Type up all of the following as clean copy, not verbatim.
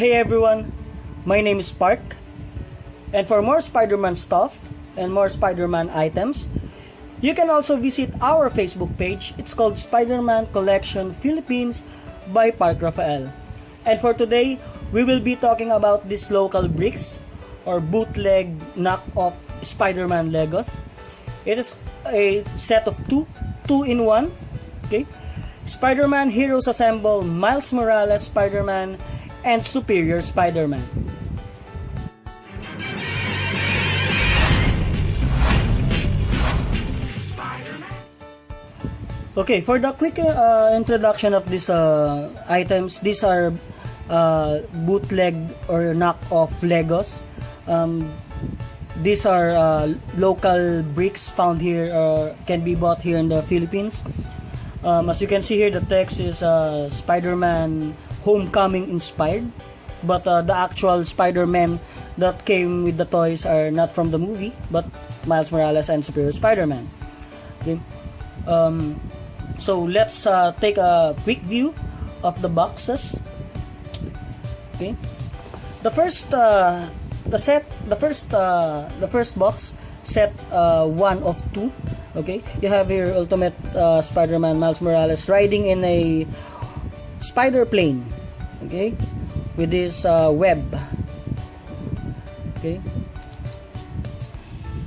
Hey everyone, my name is Parke, and for more Spider-Man stuff and more Spider-Man items, you can also visit our Facebook page. It's called Spider-Man Collection Philippines by Parke Rafael. And for today, we will be talking about these local bricks or bootleg knockoff Spider-Man Legos. It is a set of two in one. Okay, Spider-Man Heroes Assemble, Miles Morales Spider-Man, and Superior Spider-Man. Okay, for the quick introduction of these items, these are bootleg or knockoff Legos. These are local bricks found here or can be bought here in the Philippines. As you can see here, the text is Spider-Man Homecoming inspired, but the actual Spider-Man that came with the toys are not from the movie, but Miles Morales and Superior Spider-Man. Okay. So let's take a quick view of the boxes. Okay. The first box, set 1 of 2. Okay, you have here Ultimate Spider-Man Miles Morales riding in a spider plane. Okay, with this web. Okay,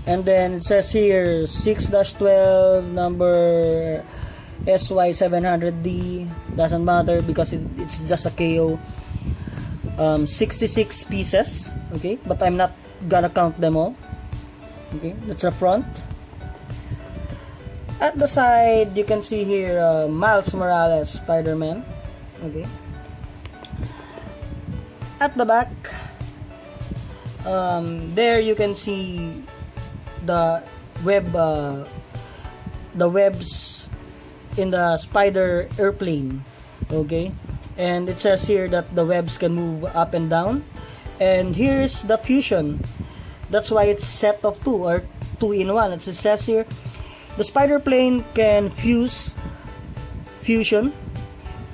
and then it says here 6-12 number SY700D. Doesn't matter because it's just a KO. 66 pieces. Okay, but I'm not gonna count them all. Okay, that's the front. At the side, you can see here Miles Morales Spider-Man. Okay. At the back, there you can see the webs in the spider airplane. Okay, and it says here that the webs can move up and down. And here's the fusion. That's why it's set of 2 or 2 in 1. It says here the spider plane can fusion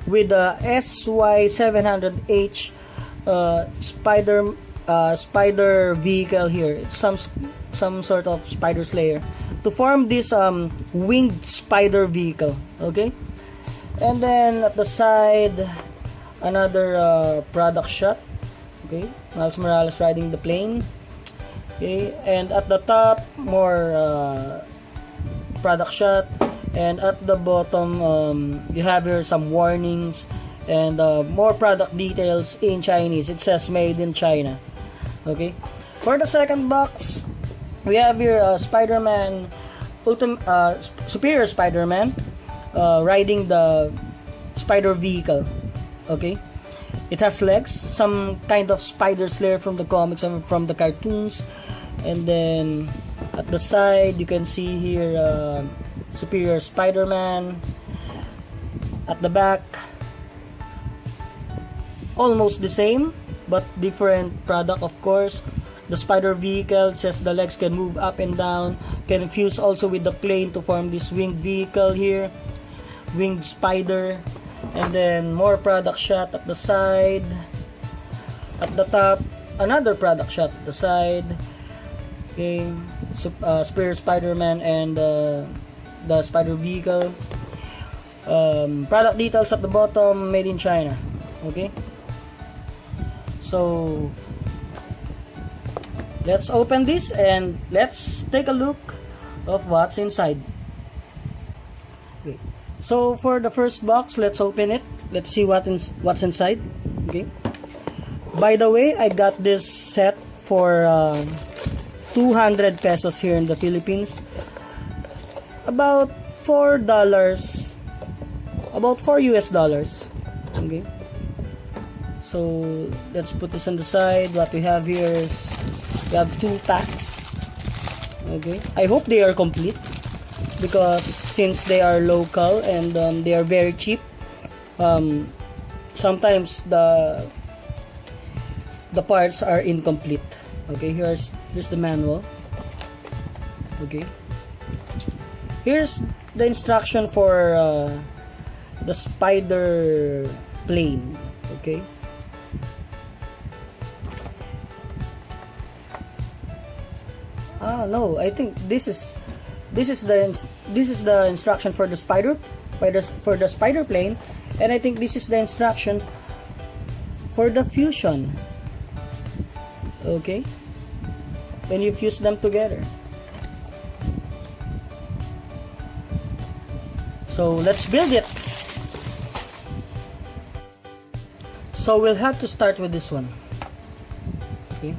with the SY700H spider vehicle here. It's some sort of spider slayer to form this winged spider vehicle. Okay, and then at the side, another product shot. Okay, Miles Morales riding the plane. Okay, and at the top, more product shot, and at the bottom you have here some warnings and more product details in Chinese. It says made in China. Okay, for the second box, we have here Spider-Man Superior Spider-Man riding the spider vehicle. Okay, it has legs, some kind of spider slayer from the comics and from the cartoons. And then at the side, you can see here Superior Spider-Man. At the back, almost the same but different product, of course. The spider vehicle says the legs can move up and down, can fuse also with the plane to form this winged vehicle here, winged spider. And then more product shot at the side. At the top, another product shot at the side. Okay, Superior Spider-Man and the spider vehicle. Product details at the bottom, made in China. Okay, so let's open this and let's take a look of what's inside. Okay, so for the first box, let's open it. Let's see what's inside. Okay, by the way, I got this set for 200 pesos here in the Philippines, about $4, about $4 US. Okay, so let's put this on the side. What we have here is we have 2 packs. Okay, I hope they are complete because since they are local and they are very cheap, sometimes the parts are incomplete. Okay, here's the manual. Okay, here's the instruction for the spider plane. Okay, No, I think this is the instruction for the spider plane, and I think this is the instruction for the fusion. Okay, when you fuse them together. So let's build it. So we'll have to start with this one. Okay.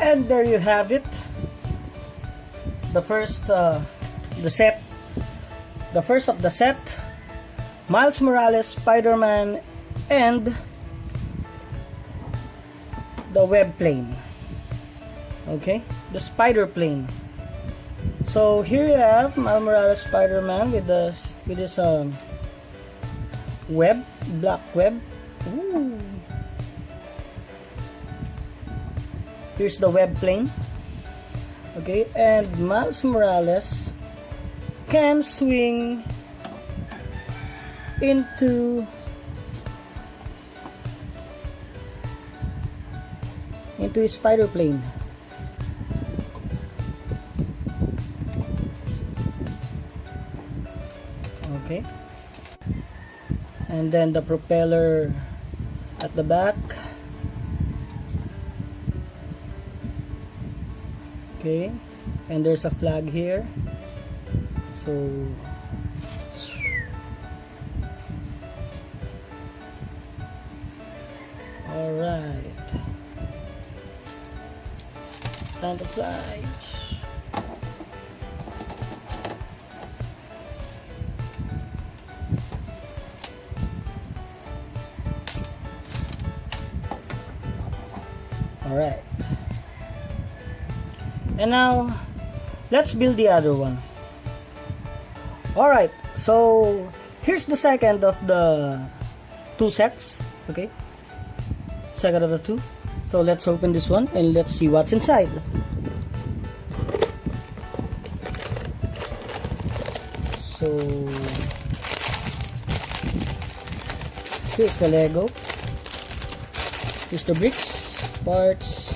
And there you have it. The first of the set, Miles Morales, Spider-Man, and the web plane. Okay, the spider plane. So here you have Miles Morales, Spider-Man with this web, black web. Ooh. Here's the web plane. Okay, and Miles Morales can swing into his spider plane. Okay, and then the propeller at the back. Okay, and there's a flag here. So all right, time to fly. All right. And now, let's build the other one. Alright, so here's the second of the two sets. Okay, second of the two. So let's open this one and let's see what's inside. So here's the Lego. Here's the bricks, parts.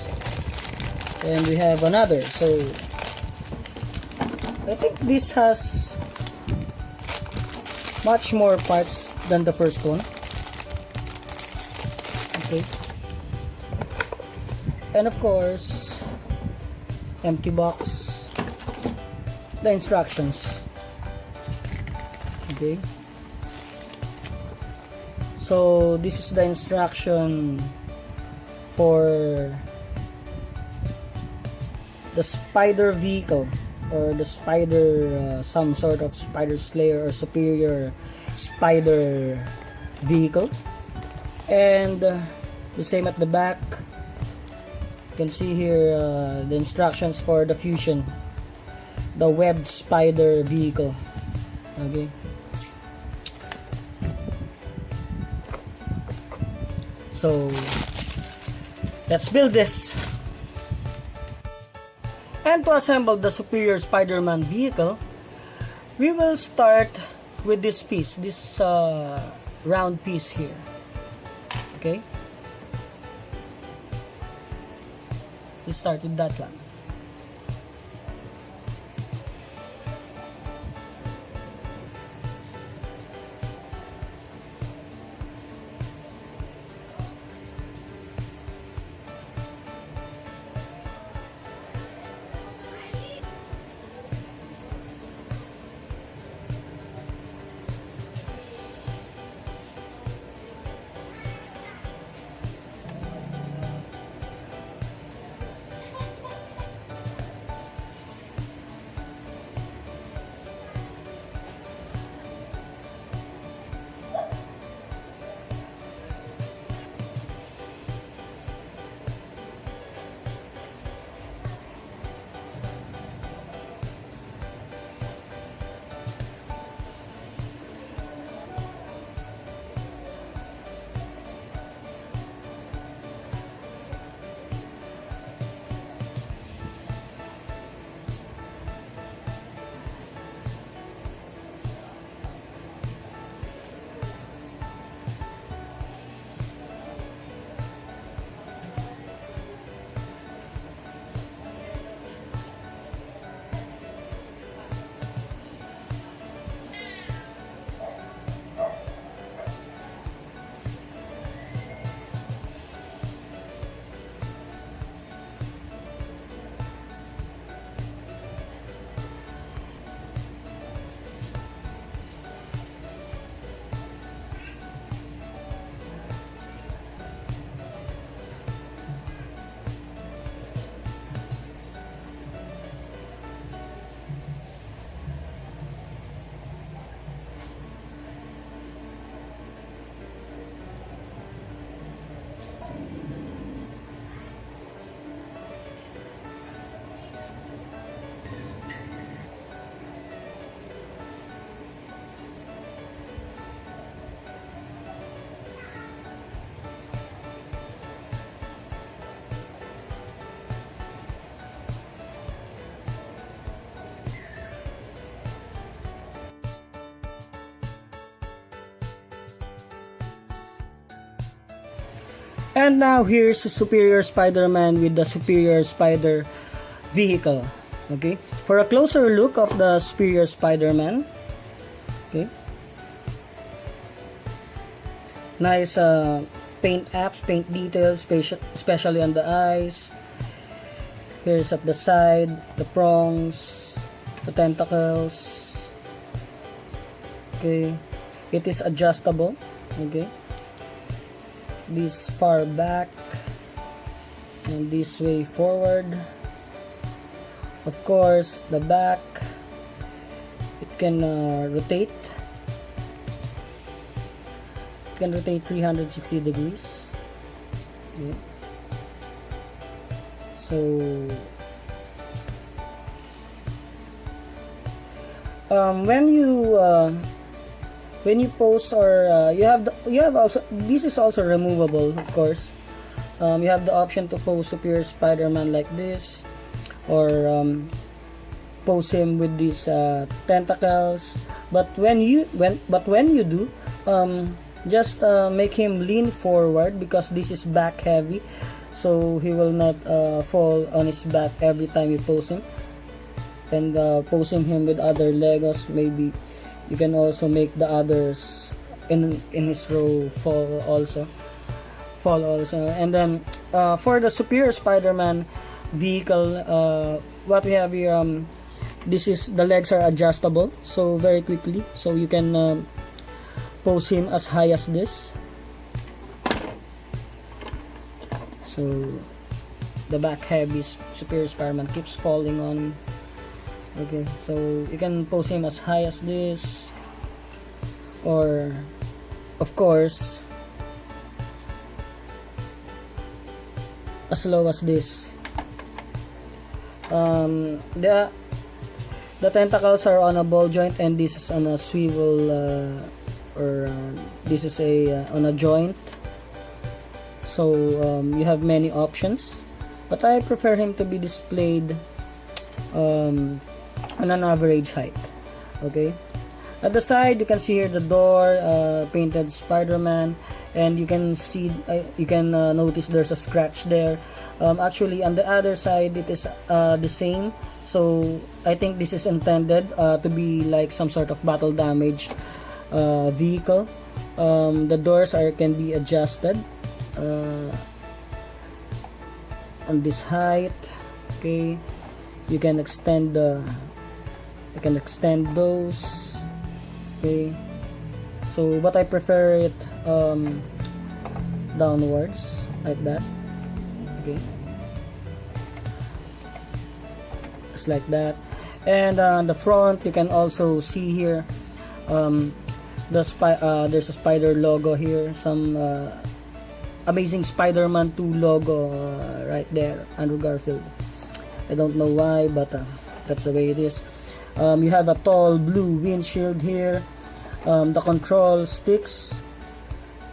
And we have another. So I think this has much more parts than the first one. Okay, and of course empty box, the instructions. Okay, so this is the instruction for the spider vehicle, or the spider, some sort of spider slayer or superior spider vehicle. And the same at the back. You can see here the instructions for the Fusion, the webbed spider vehicle. Okay. So let's build this. And to assemble the Superior Spider-Man vehicle, we will start with this piece, this round piece here. Okay? We'll start with that one. And now here's the Superior Spider-Man with the Superior Spider vehicle. Okay, for a closer look of the Superior Spider-Man. Okay, nice paint apps, paint details, especially on the eyes. Here's at the side, the prongs, the tentacles. Okay, it is adjustable. Okay, this far back and this way forward. Of course, the back, it can rotate. It can rotate 360 degrees. Okay. So when you pose, or you have also, this is also removable, of course. You have the option to pose Superior Spider-Man like this, or pose him with these tentacles. But when you do, just make him lean forward, because this is back heavy, so he will not fall on his back every time you pose him. And posing him with other Legos, maybe you can also make the others in his row fall also. And then for the Superior Spider-Man vehicle, what we have here, this is, the legs are adjustable, so very quickly, so you can pose him as high as this. So the back heavy Superior Spider-Man keeps falling on. Okay, so you can pose him as high as this, or of course, as low as this. The tentacles are on a ball joint, and this is on a swivel, this is on a joint. So you have many options, but I prefer him to be displayed on an average height. Okay, at the side you can see here the door, painted Spider-Man, and you can see notice there's a scratch there. Actually on the other side it is the same, so I think this is intended to be like some sort of battle damage vehicle. The doors can be adjusted on this height. Okay, you can extend those. Okay, so but I prefer it downwards like that. Okay, just like that. And on the front you can also see here there's a spider logo here, some Amazing Spider-Man 2 logo right there, Andrew Garfield. I don't know why, but that's the way it is. You have a tall blue windshield here. The control sticks,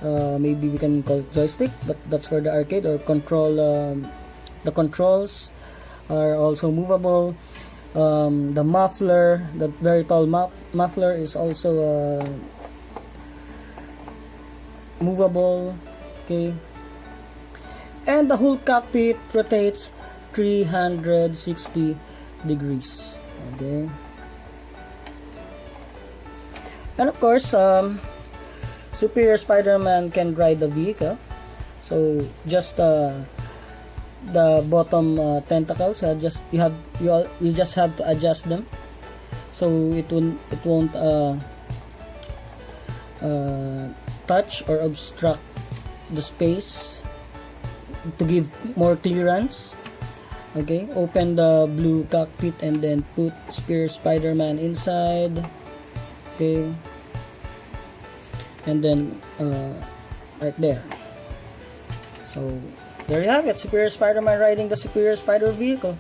maybe we can call it joystick, but that's for the arcade or control. The controls are also movable. The muffler, the very tall muffler, is also movable. Okay, and the whole cockpit rotates 360 degrees. Okay, and of course Superior Spider-Man can ride the vehicle. So just the bottom tentacles, you just have to adjust them so it won't touch or obstruct the space, to give more clearance. Okay, open the blue cockpit and then put Superior Spider-Man inside. Okay, and then right there. So there you have it, Superior Spider-Man riding the Superior Spider vehicle.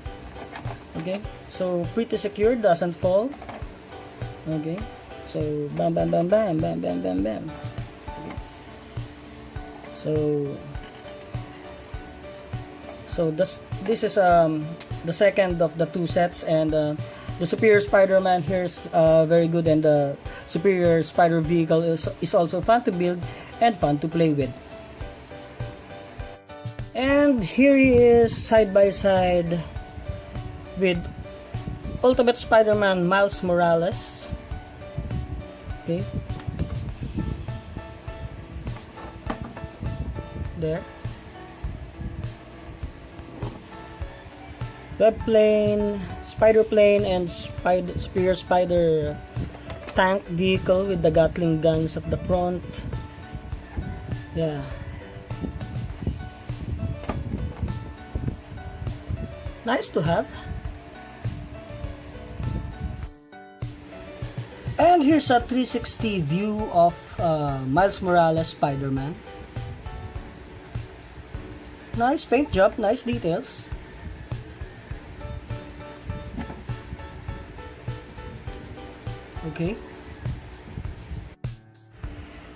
Okay, so pretty secure, doesn't fall. Okay, so bam bam bam bam bam bam bam bam. Okay. So this is the second of the two sets, and the Superior Spider-Man here is very good, and the Superior Spider vehicle is also fun to build and fun to play with. And here he is side by side with Ultimate Spider-Man Miles Morales. Okay, there. Web plane, spider plane, and Superior Spider tank vehicle with the Gatling guns at the front. Yeah. Nice to have. And here's a 360 view of Miles Morales Spider-Man. Nice paint job, nice details. Okay.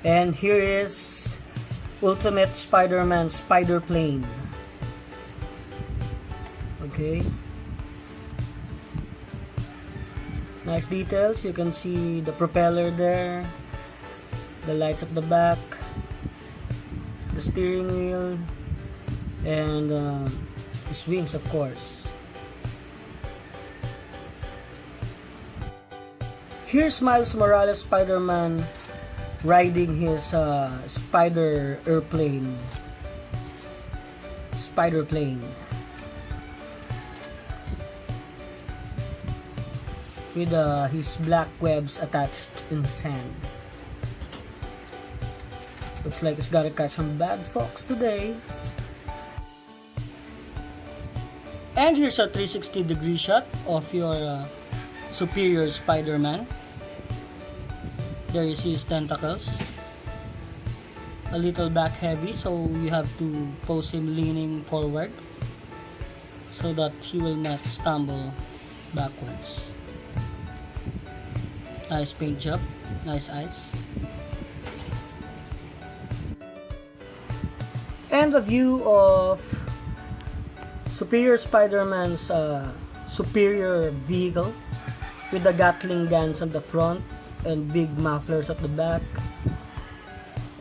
And here is Ultimate Spider-Man Spider Plane. Okay. Nice details. You can see the propeller there, the lights at the back, the steering wheel, and his wings, of course. Here's Miles Morales Spider-Man riding his spider airplane, spider plane, with his black webs attached in sand. Looks like it's gotta catch some bad fox today. And here's a 360 degree shot of your Superior Spider-Man. There you see his tentacles. a little back heavy, so you have to pose him leaning forward so that he will not stumble backwards. Nice paint job, nice eyes. And a view of Superior Spider-Man's superior vehicle with the Gatling guns on the front and big mufflers at the back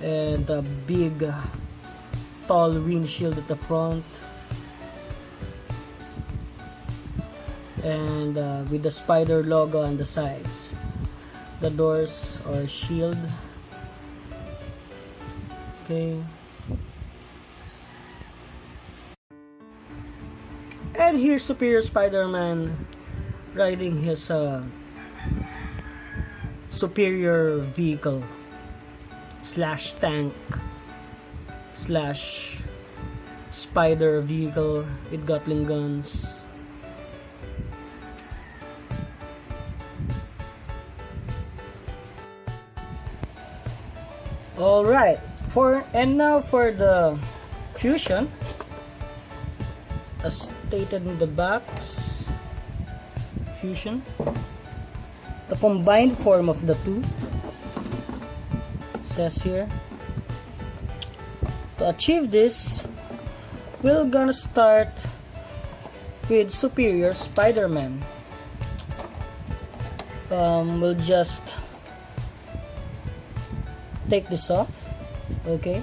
and a big tall windshield at the front, and with the spider logo on the sides. The doors are shield. Okay. And here's Superior Spider-Man riding his superior vehicle slash tank slash spider vehicle with Gatling guns. Alright, now for the fusion, as stated in the box, fusion, the combined form of the two, says here. To achieve this, we're gonna start with Superior Spider-Man. We'll just take this off, okay?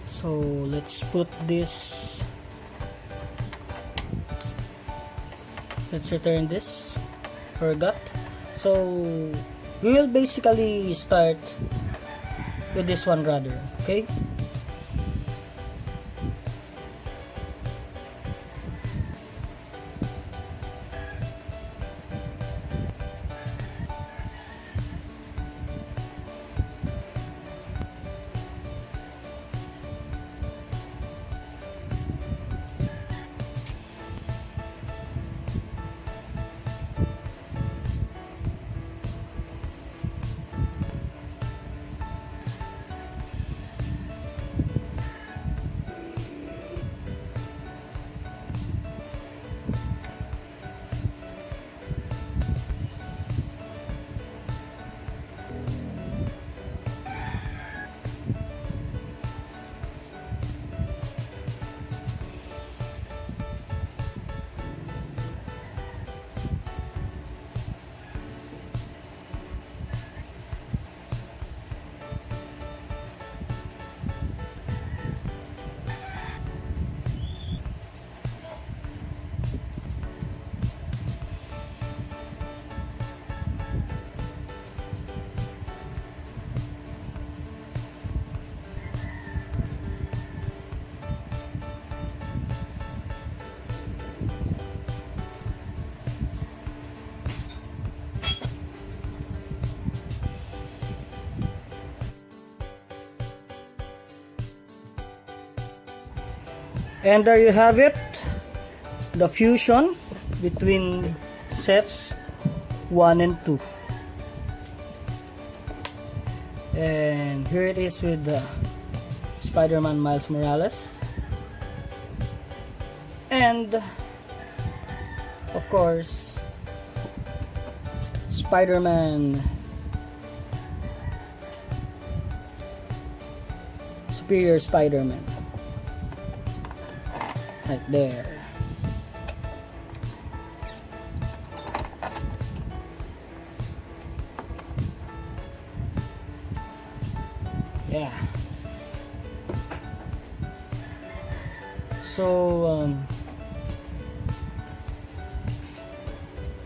So let's put this, let's return this, forgot. So we will basically start with this one rather, okay? And there you have it, the fusion between sets 1 and 2. And here it is with Spider-Man Miles Morales. And of course, Spider-Man Superior Spider-Man. Right there. Yeah. So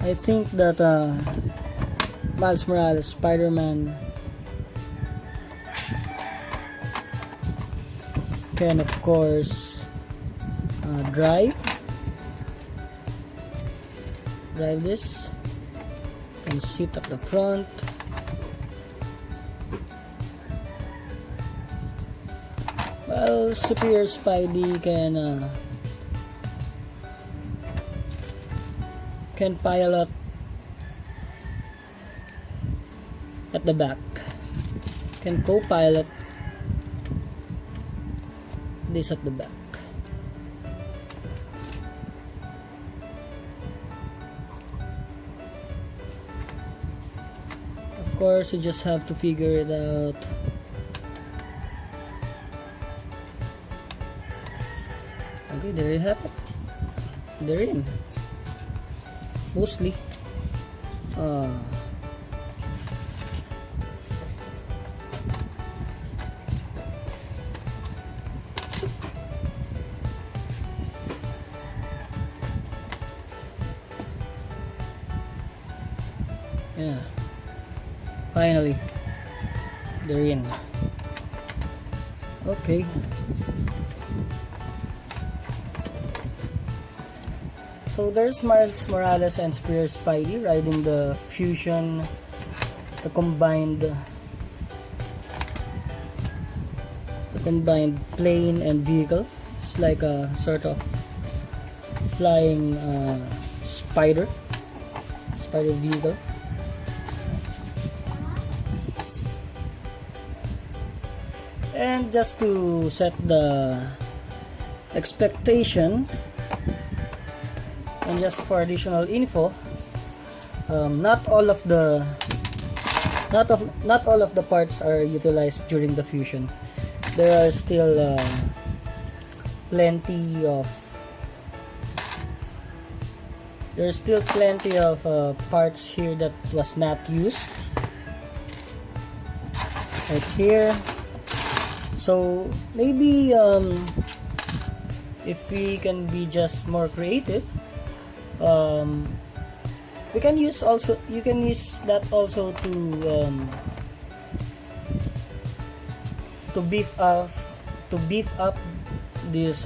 I think that Miles Morales Spider-Man can of course drive this and sit at the front. Well, Superior Spidey can pilot at the back. Can co-pilot this at the back. Of course, you just have to figure it out. Okay, there you have it. They're in. Mostly. Yeah. Finally, they're in. Okay. So there's Miles Morales and Superior Spidey riding the Fusion, the combined plane and vehicle. It's like a sort of flying spider vehicle. And just to set the expectation, and just for additional info, not all of the parts are utilized during the fusion. There are still plenty of parts here that was not used right here. So maybe if we can be just more creative, you can use that also to beef up this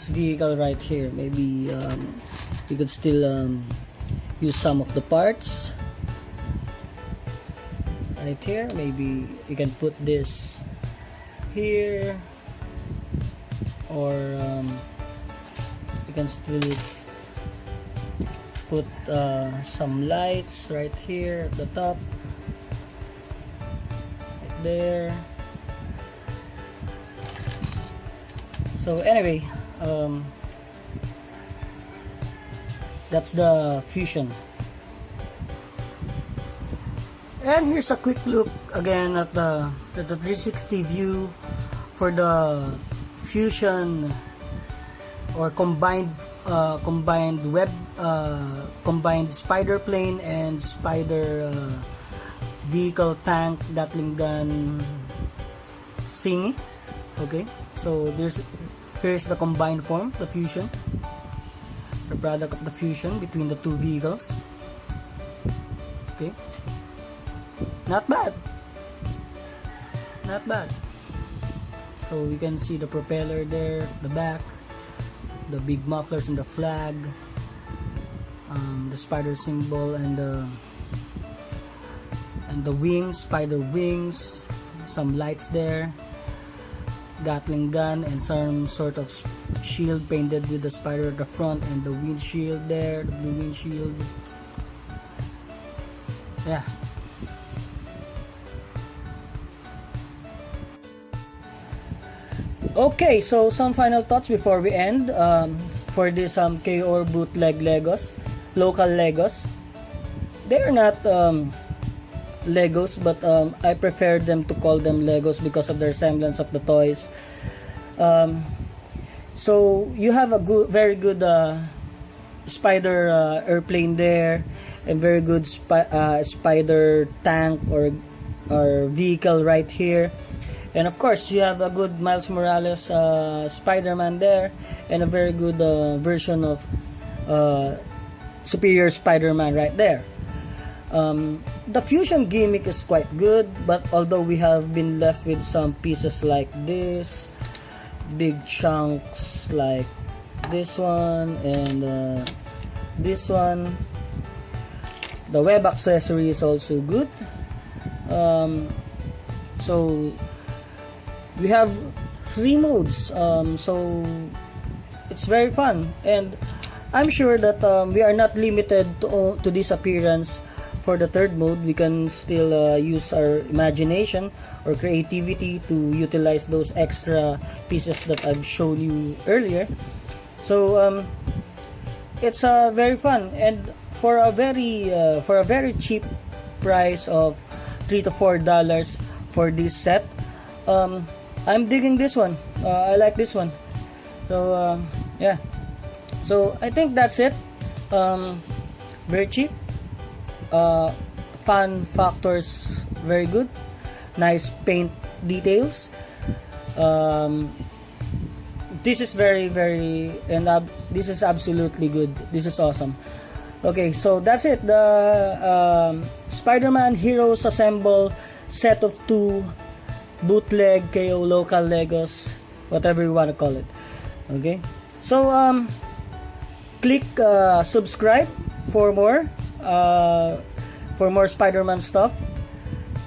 vehicle right here. Maybe you could still use some of the parts right here. Maybe you can put this here, or you can still put some lights right here at the top, right there. So anyway, that's the Fusion. And here's a quick look again at the 360 view for the Fusion, or combined spider plane and spider vehicle tank Gatling gun thingy. Okay, so here's the combined form, the Fusion, the product of the fusion between the two vehicles. Okay, not bad. So you can see the propeller there, the back, the big mufflers and the flag, the spider symbol, and the wings, spider wings, some lights there, Gatling gun, and some sort of shield painted with the spider at the front, and the windshield there, the blue windshield. Yeah. Okay, so some final thoughts before we end for this KO bootleg Legos, local Legos. They are not Legos, but I prefer them to call them Legos because of the resemblance of the toys. So you have a very good spider airplane there, and very good spider tank or vehicle right here. And of course, you have a good Miles Morales Spider-Man there, and a very good version of Superior Spider-Man right there. The fusion gimmick is quite good, but although we have been left with some pieces like this, big chunks like this one and this one, the web accessory is also good. So we have 3 modes, so it's very fun, and I'm sure that we are not limited to this appearance for the third mode, we can still use our imagination or creativity to utilize those extra pieces that I've shown you earlier. So it's very fun, and for a very cheap price of $3 to $4 for this set, I'm digging this one. I like this one. So yeah, so I think that's it. Very cheap, fun factors very good, nice paint details. This is very this is absolutely good. This is awesome. Okay, so that's it. The Spider-Man Heroes Assemble set of 2 bootleg KO local Legos, whatever you want to call it. Okay, so click subscribe for more Spider-Man stuff,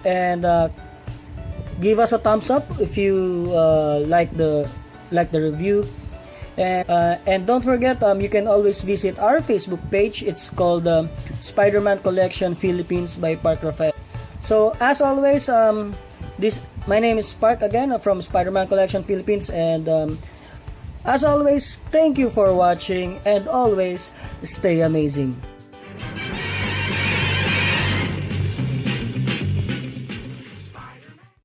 and give us a thumbs up if you like the review, and don't forget, you can always visit our Facebook page. It's called Spider-Man Collection Philippines by Parke Rafael. So as always, my name is Parke again from Spider-Man Collection Philippines, and as always, thank you for watching, and always stay amazing.